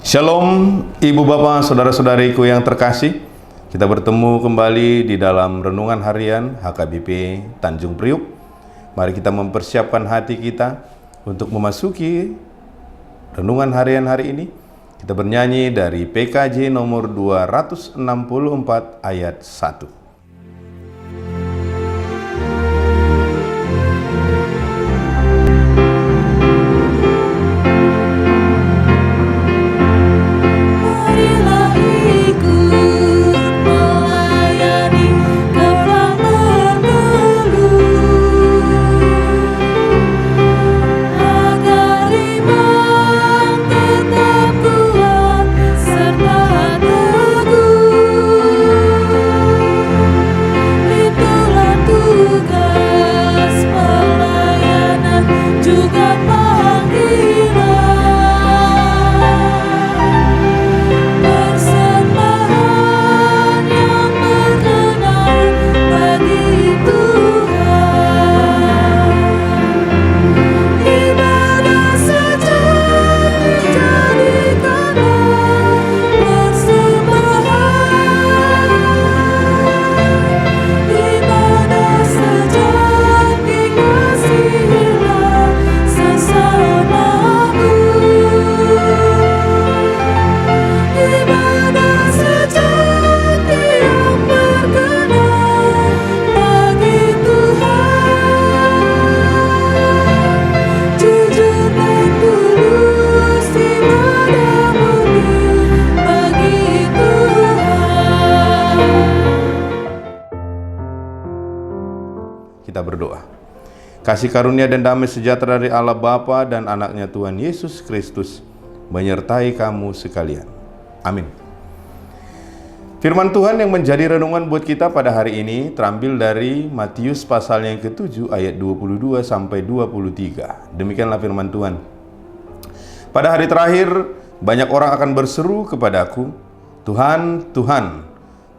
Shalom, Ibu Bapak, Saudara-saudariku yang terkasih. Kita bertemu kembali di dalam Renungan Harian HKBP Tanjung Priuk. Mari kita mempersiapkan hati kita untuk memasuki Renungan Harian hari ini. Kita bernyanyi dari PKJ nomor 264 ayat 1. Kita berdoa. Kasih karunia dan damai sejahtera dari Allah Bapa dan anaknya Tuhan Yesus Kristus menyertai kamu sekalian. Amin. Firman Tuhan yang menjadi renungan buat kita pada hari ini terambil dari Matius pasal yang ke-7 ayat 22 sampai 23. Demikianlah firman Tuhan. Pada hari terakhir banyak orang akan berseru kepadaku, Tuhan, Tuhan,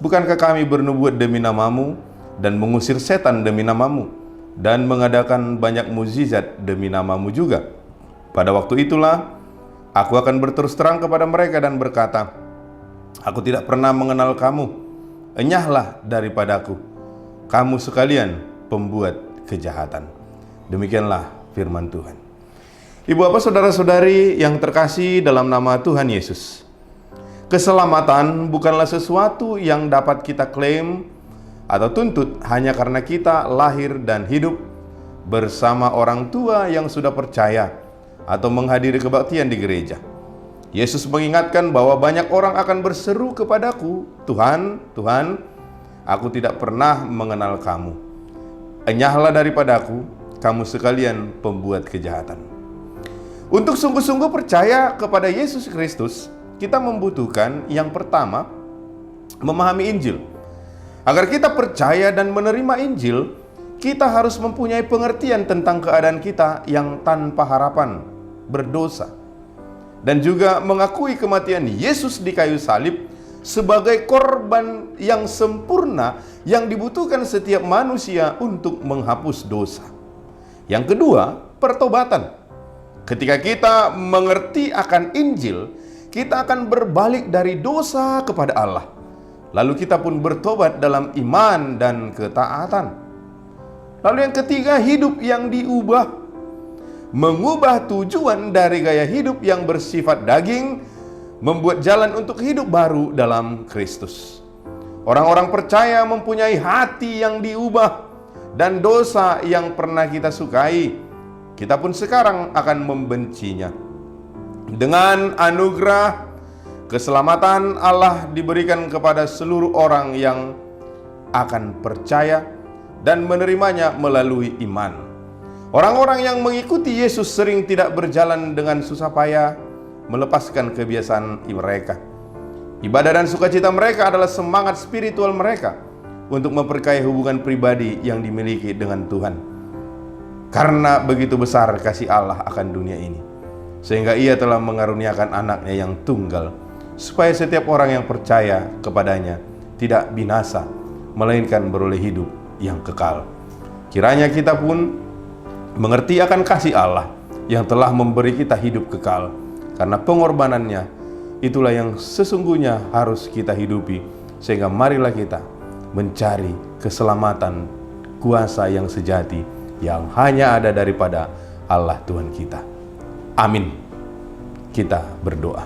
bukankah kami bernubuat demi namamu dan mengusir setan demi namamu, dan mengadakan banyak mukjizat demi namamu juga? Pada waktu itulah, aku akan berterus terang kepada mereka dan berkata, aku tidak pernah mengenal kamu, enyahlah daripadaku, kamu sekalian pembuat kejahatan. Demikianlah firman Tuhan. Ibu bapak saudara-saudari yang terkasih dalam nama Tuhan Yesus, keselamatan bukanlah sesuatu yang dapat kita klaim atau tuntut hanya karena kita lahir dan hidup bersama orang tua yang sudah percaya atau menghadiri kebaktian di gereja. Yesus mengingatkan bahwa banyak orang akan berseru kepadaku, Tuhan, Tuhan, aku tidak pernah mengenal kamu. Enyahlah daripadaku, kamu sekalian pembuat kejahatan. Untuk sungguh-sungguh percaya kepada Yesus Kristus, kita membutuhkan yang pertama, memahami Injil. Agar kita percaya dan menerima Injil, kita harus mempunyai pengertian tentang keadaan kita yang tanpa harapan, berdosa, dan juga mengakui kematian Yesus di kayu salib sebagai korban yang sempurna yang dibutuhkan setiap manusia untuk menghapus dosa. Yang kedua, pertobatan. Ketika kita mengerti akan Injil, kita akan berbalik dari dosa kepada Allah. Lalu kita pun bertobat dalam iman dan ketaatan. Lalu yang ketiga, hidup yang diubah. Mengubah tujuan dari gaya hidup yang bersifat daging, membuat jalan untuk hidup baru dalam Kristus. Orang-orang percaya mempunyai hati yang diubah, dan dosa yang pernah kita sukai, kita pun sekarang akan membencinya. Dengan anugerah keselamatan Allah diberikan kepada seluruh orang yang akan percaya dan menerimanya melalui iman. Orang-orang yang mengikuti Yesus sering tidak berjalan dengan susah payah, melepaskan kebiasaan mereka. Ibadah dan sukacita mereka adalah semangat spiritual mereka untuk memperkaya hubungan pribadi yang dimiliki dengan Tuhan. Karena begitu besar kasih Allah akan dunia ini, sehingga Ia telah mengaruniakan anaknya yang tunggal, supaya setiap orang yang percaya kepadanya tidak binasa, melainkan beroleh hidup yang kekal. Kiranya kita pun mengerti akan kasih Allah yang telah memberi kita hidup kekal karena pengorbanannya itulah yang sesungguhnya harus kita hidupi. Sehingga marilah kita mencari keselamatan, kuasa yang sejati yang hanya ada daripada Allah Tuhan kita. Amin. Kita berdoa.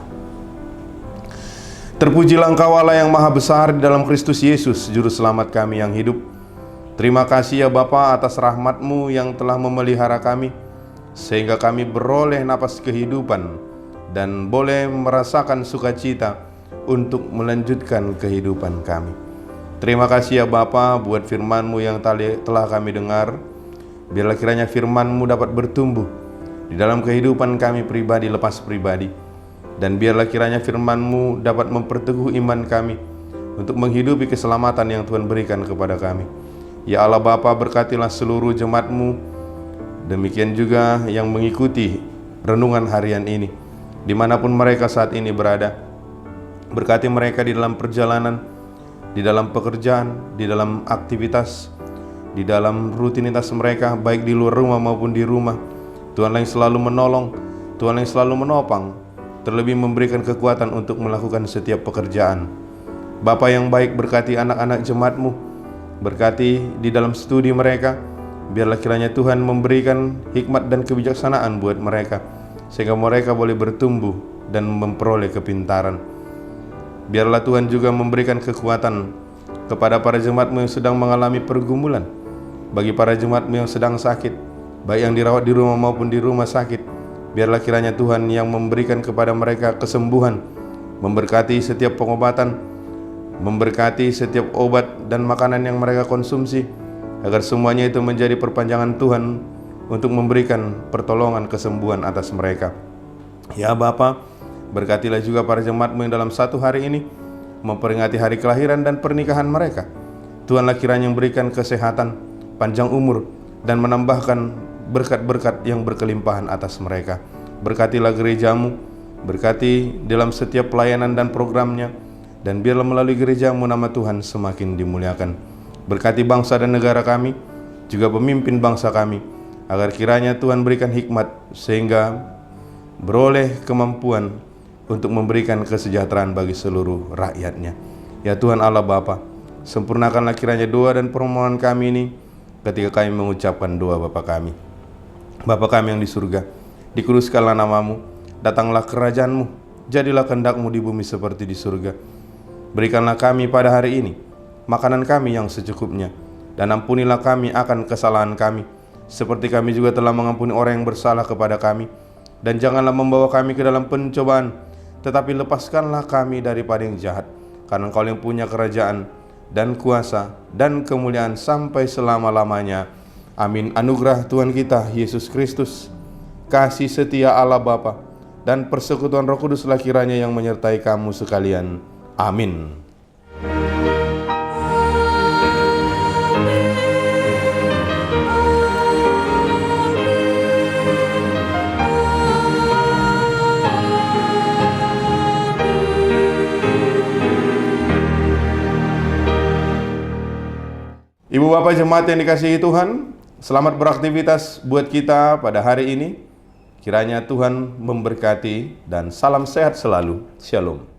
Terpujilah Engkau Allah yang maha besar di dalam Kristus Yesus, Juru Selamat kami yang hidup. Terima kasih ya Bapa atas rahmat-Mu yang telah memelihara kami, sehingga kami beroleh napas kehidupan dan boleh merasakan sukacita untuk melanjutkan kehidupan kami. Terima kasih ya Bapa buat firman-Mu yang telah kami dengar. Biarlah kiranya firman-Mu dapat bertumbuh di dalam kehidupan kami pribadi lepas pribadi. Dan biarlah kiranya firman-Mu dapat memperteguh iman kami untuk menghidupi keselamatan yang Tuhan berikan kepada kami. Ya Allah Bapa, berkatilah seluruh jemaat-Mu, demikian juga yang mengikuti renungan harian ini, dimanapun mereka saat ini berada. Berkati mereka di dalam perjalanan, di dalam pekerjaan, di dalam aktivitas, di dalam rutinitas mereka, baik di luar rumah maupun di rumah. Tuhanlah yang selalu menolong, Tuhanlah yang selalu menopang, terlebih memberikan kekuatan untuk melakukan setiap pekerjaan. Bapa yang baik, berkati anak-anak jemaat-Mu, berkati di dalam studi mereka. Biarlah kiranya Tuhan memberikan hikmat dan kebijaksanaan buat mereka, sehingga mereka boleh bertumbuh dan memperoleh kepintaran. Biarlah Tuhan juga memberikan kekuatan kepada para jemaat-Mu yang sedang mengalami pergumulan. Bagi para jemaat-Mu yang sedang sakit, baik yang dirawat di rumah maupun di rumah sakit, biarlah kiranya Tuhan yang memberikan kepada mereka kesembuhan, memberkati setiap pengobatan, memberkati setiap obat dan makanan yang mereka konsumsi, agar semuanya itu menjadi perpanjangan Tuhan untuk memberikan pertolongan kesembuhan atas mereka. Ya Bapa, berkatilah juga para jemaat-Mu yang dalam satu hari ini memperingati hari kelahiran dan pernikahan mereka. Tuhanlah kiranya yang berikan kesehatan, panjang umur, dan menambahkan berkat-berkat yang berkelimpahan atas mereka. Berkatilah gereja-Mu, berkati dalam setiap pelayanan dan programnya, dan biarlah melalui gereja-Mu nama Tuhan semakin dimuliakan. Berkati bangsa dan negara kami, juga pemimpin bangsa kami, agar kiranya Tuhan berikan hikmat sehingga beroleh kemampuan untuk memberikan kesejahteraan bagi seluruh rakyatnya. Ya Tuhan Allah Bapa, sempurnakanlah kiranya doa dan permohonan kami ini ketika kami mengucapkan doa Bapa kami. Bapa kami yang di surga, dikuduskanlah nama-Mu, datanglah kerajaan-Mu, jadilah kehendak-Mu di bumi seperti di surga. Berikanlah kami pada hari ini makanan kami yang secukupnya, dan ampunilah kami akan kesalahan kami, seperti kami juga telah mengampuni orang yang bersalah kepada kami. Dan janganlah membawa kami ke dalam pencobaan, tetapi lepaskanlah kami daripada yang jahat, karena Engkau yang punya kerajaan dan kuasa dan kemuliaan sampai selama-lamanya. Amin. Anugerah Tuhan kita Yesus Kristus, kasih setia Allah Bapa, dan persekutuan Roh Kuduslah kiranya yang menyertai kamu sekalian. Amin. Ibu bapak jemaat yang dikasihi Tuhan, selamat beraktivitas buat kita pada hari ini. Kiranya Tuhan memberkati dan salam sehat selalu. Shalom.